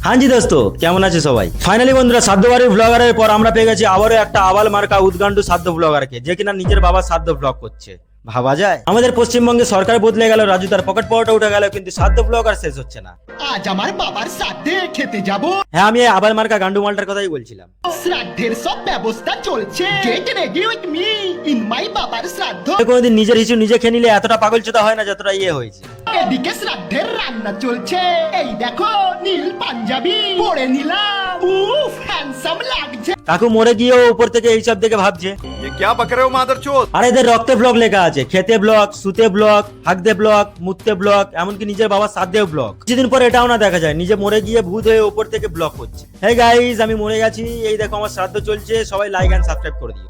হ্যাঁ জি দোস্ত, কেমন আছে সবাই? ফাইনালি বন্ধুরা, সাধ্যবাড়ি ব্লগারের পর আমরা পেয়ে গেছি আবারও একটা আবাল মার্কা উদ্গান্ডু সাধ্য ব্লগারকে, যে কিনা নিজের বাবার সাধ্য ব্লগ করছে। ভাবা যায়? আমাদের পশ্চিমবঙ্গে সরকার বদলে গেল, রাজু তার পকেট পাওয়াটা উঠে গেল, কিন্তু সাধ্য ব্লগার শেষ হচ্ছে না। আজ আমার বাবার সাথে খেতে যাব। হ্যাঁ, আমি এই আবাল মার্কা গান্ডু মালটার কথাই বলছিলাম। শ্রাদ্ধের সব ব্যবস্থা চলছে। Get ready with me in my বাবার শ্রাদ্ধ। কোনোদিন নিজের হিসু নিজে খেয়ে নিলে এতটা পাগল চোদা হয় না যতটা ইয়ে হয়েছে। এদিকে শ্রাদ্ধের রান্না চলছে। এই দেখো নীল পাঞ্জাবি পরে নিলাম। উফ, হ্যান্ডসাম লাগছে। কাকু মরে গিয়েও উপর থেকে এইসব দেখে ভাবছে, ये क्या बक रहे हो मादरचोद? আর এদের রক্তে ব্লগ লেখা আছে, খেতে ব্লগ, শুতে ব্লগ, হাগদে ব্লগ, মুততে ব্লগ, এমনকি নিজের বাবার সাধ্যেও ব্লগ। কিছুদিন পর এটাও না দেখা যায়, নিজে মরে গিয়ে ভূত হয়ে উপর থেকে ব্লগ করছে। হে গাইস, আমি মরে গেছি, এই দেখো আমার শ্রাদ্ধ চলছে, সবাই লাইক এন্ড সাবস্ক্রাইব করে দিও।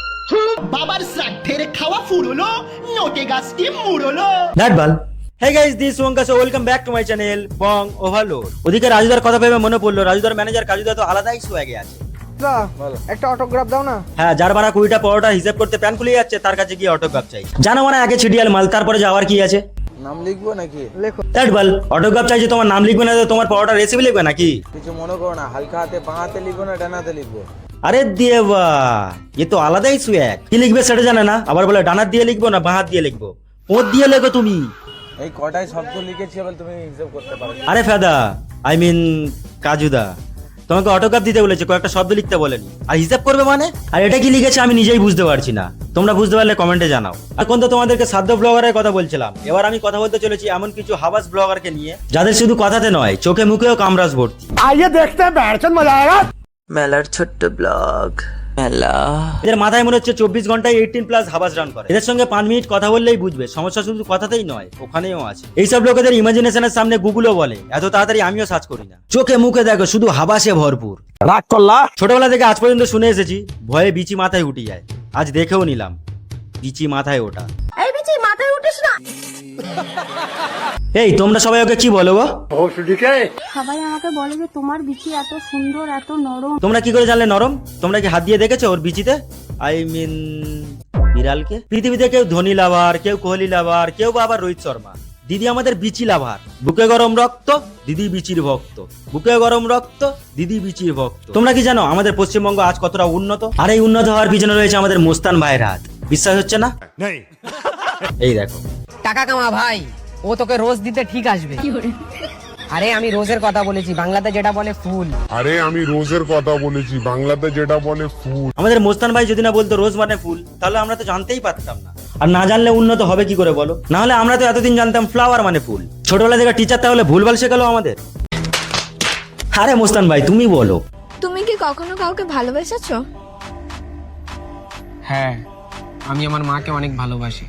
বাবার শ্রাদ্ধের খাওয়া ফুরলো, নোটে গাছটি মুড়লো। দ্যাট বাল। হে গাইস, দিস ওয়াঙ্কা, so welcome back to my channel Bong overload. ওদিকে রাজুদার কথা ভেবে মনে পড়লো, রাজুদার ম্যানেজার কাজুদা তো আলাদাই সোয়াগে আছে। একটা অটোগ্রাফ দাও না। হ্যাঁ, যার বারা 20টা পরোটা হিসাব করতে প্যান খুলে যাচ্ছে, তার কাছে গিয়ে অটোগ্রাফ চাই। জানো মানে আগে ছিডিয়াল মাল, তারপরে যাওয়ার কি আছে? নাম লিখবো নাকি? লেখো। That Bal. অটোগ্রাফ চাইছে, তোমার নাম লিখবে না তো তোমার পরোটা রেসিপি লিখবে নাকি? কিছু মনে করো না, হালকা হাতে বাঁ হাতে লিখবো না ডান হাতে লিখবো? আরে দেবা, এ তো আলাদাই সুয়াগ। কি লিখবে সেটা জানে না, আবার বলে ডানাত দিয়ে লিখবো না বাঁ হাত দিয়ে লিখবো। ওর দিয়ে লেখো তুমি। এই কটাই শব্দ লিখেছি, এবার তুমি হিসাব করতে পারো। আরে ফেদা, আই মিন কাজুদা, তোমাকে অটোগ্রাফ দিতে বলেছে, কয়েকটা শব্দ লিখতে বলেনি। আর হিসাব করবে মানে? আর এটা কি লিখেছে আমি নিজেই বুঝতে পারছি না। তোমরা বুঝতে পারলে কমেন্টে জানাও। এখন তো তোমাদেরকে সাধ্য ব্লগারের কথা বলছিলাম, এবার আমি কথা বলতে চলেছি এমন কিছু হাবাস ব্লগারকে নিয়ে, যাদের শুধু কথাতে নয়, চোখে মুখেও কামরাজ ভর্তি। आइए देखते हैं, बैठचंद मजा आएगा। মেলার ছোট্ট ব্লগ মেলা। এদের মাথায় মনে হচ্ছে 24 ঘন্টায় 18+ হাবাস রান করে। এদের সঙ্গে 5 মিনিট কথা বললেই বুঝবে, সমস্যা শুধু কথাতেই নয়, ওখানেও আছে। এইসব লোকেদের ইমাজিনেশনের সামনে গুগলও বলে, এত তাড়াতাড়ি আমিও সার্চ করি না। চোখে মুখে দেখো শুধু হাবাসে ভরপুর। राग करला ছোটবেলা থেকে আজ পর্যন্ত শুনে এসেছি, ভয়ে বিচি মাথায় উঠে যায়। আজ দেখেও নিলাম, বিচি মাথায় ওঠা। এই বিচি মাথায় উঠিস না। এই তোমরা সবাই ওকে কি বলো গো? সবাই আমাকে বলে যে তোমার বিচি এত সুন্দর, এত নরম। তোমরা কি করে জানলে নরম? তোমরা কি হাত দিয়ে দেখেছো ওর বিচিতে? আই মিন বিড়ালকে। পৃথিবীতে কেউ ধোনি লাভার, কেউ কোহলি লাভার, কেউ বা আবার রোহিত শর্মা। দিদি আমাদের বিচি লাভার। বুকে গরম রক্ত, দিদি বিচির ভক্ত। বুকে গরম রক্ত, দিদি বিচির ভক্ত। তোমরা কি জানো আমাদের পশ্চিমবঙ্গ আজ কতটা উন্নত? আর এই উন্নত হওয়ার পিছনে রয়েছে আমাদের মোস্তান ভাইয়ের হাত। বিশ্বাস হচ্ছে না? এই দেখো। টাকা কামা ভাই, ও তোকে রোজ দিতে ঠিক আসবে। আরে আমি রোজের কথা বলেছি, বাংলাতে যেটা বলে ফুল। আরে আমি রোজের কথা বলেছি, বাংলাতে যেটা বলে ফুল। আমাদের মোস্তান ভাই যদি না বলতো রোজ মানে ফুল, তাহলে আমরা তো জানতেই পারতাম না। আর না জানলে উন্নত হবে কি করে বলো? না হলে আমরা তো এতদিন জানতাম ফ্লাওয়ার মানে ফুল। ছোটবেলা থেকে টিচার তাহলে ভুলভাল শেখালো আমাদের। আরে মোস্তান ভাই তুমি বলো। তুমি কি কখনো কাউকে ভালোবেসেছো? হ্যাঁ, আমি আমার মাকে অনেক ভালোবাসি।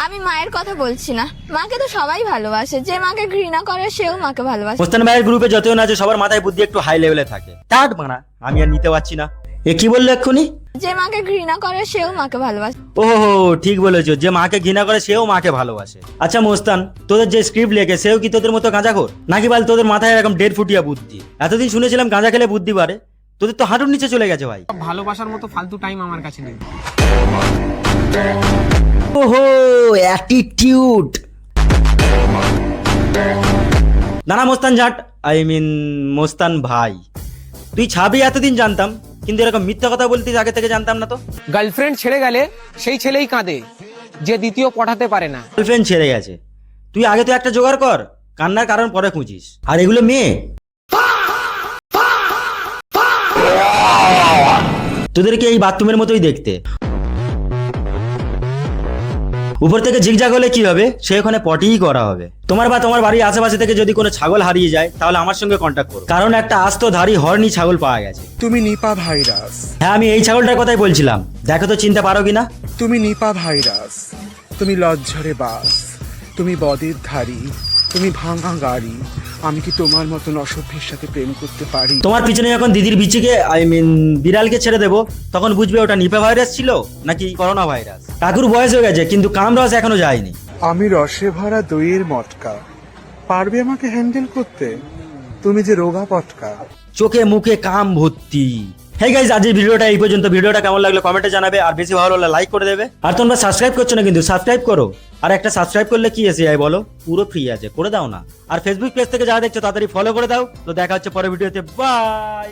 আমি মায়ের কথা বলছি না, মাকে তো সবাই ভালোবাসে। যে মাকে ঘৃণা করে সেও মাকে ভালোবাসে। মোস্তান ভাইয়ের গ্রুপে যতজন আছে সবার মাথায় বুদ্ধি একটু হাই লেভেলে থাকে। টাট মানা, আমি আর নিতে পারছি না। এ কি বললো এক্ষুনি? যে মাকে ঘৃণা করে সেও মাকে ভালোবাসে। ওহো, ঠিক বলেছো, যে মাকে ঘৃণা করে সেও মাকে ভালোবাসে। আচ্ছা মোস্তান, তোদের যে স্ক্রিপ্ট লেখে সেও কি তোদের মতো গাঁজাখোর নাকি? বল তোদের মাথায় এরকম 1.5 ফুটিয়া বুদ্ধি। এতদিন শুনেছিলাম গাঁজা খেলে বুদ্ধি বাড়ে, তোদের তো হাঁটুর নিচে চলে গেছে ভাই। ভালোবাসার মতো ফালতু টাইম আমার কাছে নেই। ওহো, অ্যাটিটিউড। নানা মোস্তান জাট, আই মিন মোস্তান ভাই, তুই ছাবি এতদিন জানতাম, কিন্তু এরকম মিথ্যা কথা বলতিস আগে থেকে জানতাম না তো। গার্লফ্রেন্ড ছেড়ে গেলে সেই ছেলেই কাঁদে যে দ্বিতীয় পটাতে পারে না। গার্লফ্রেন্ড ছেড়ে গেছে, তুই আগে তো একটা জোগাড় কর, কান্নার কারণ পরে খুঁজিস। আর এগুলো মেয়ে, তোদেরকে এই বাথরুমের মতোই দেখতে। উপর থেকে ঝিকঝাক হলে কি হবে? সে ওখানে পটিই করা হবে। তোমার বা তোমার বাড়ির আশেপাশে থেকে যদি কোনো ছাগল হারিয়ে যায়, তাহলে আমার সঙ্গে কন্ট্যাক্ট করো, কারণ একটা আস্ত ধারী হর্নি ছাগল পাওয়া গেছে। তুমি নিপা ভাইরাস। হ্যাঁ, আমি এই ছাগলটার কথাই বলছিলাম। দেখো তো চিনতে পারো কিনা? তুমি নিপা ভাইরাস, তুমি লজ্জরে বাস, তুমি বদের ধারী, তুমি ভাঙা গাড়ি। আমি কি তোমার মতন অসভ্যের সাথে প্রেম করতে পারি? তোমার পিছনে যখন দিদির বিচিকে আই মিন বিড়ালকে ছেড়ে দেবো, তখন বুঝবে ওটা নিপা ভাইরাস ছিল নাকি করোনা ভাইরাস। কাকুর বয়স হয়ে গেছে, কিন্তু কামরাজ এখনো যায়নি। আমি রসে ভরা দইয়ের মটকা, পারবে আমাকে হ্যান্ডেল করতে? তুমি যে রোগা পটকা। চোখে মুখে কাম ভর্তি। হেই গাইজ, আজ এই ভিডিওটা এই পর্যন্ত। ভিডিওটা কেমন লাগলো কমেন্টে জানাবে, আর বেশি ভালো লাগলে লাইক করে দেবে। আর তোমরা সাবস্ক্রাইব করছো না কিন্তু সাবস্ক্রাইব করো। আর একটা সাবস্ক্রাইব করলে কি এসে যায় বলো, পুরো ফ্রি আছে, করে দাও না। আর ফেসবুক পেজ থেকে যারা দেখছো তাড়াতাড়ি ফলো করে দাও। তো দেখা হচ্ছে পরের ভিডিওতে, বাই।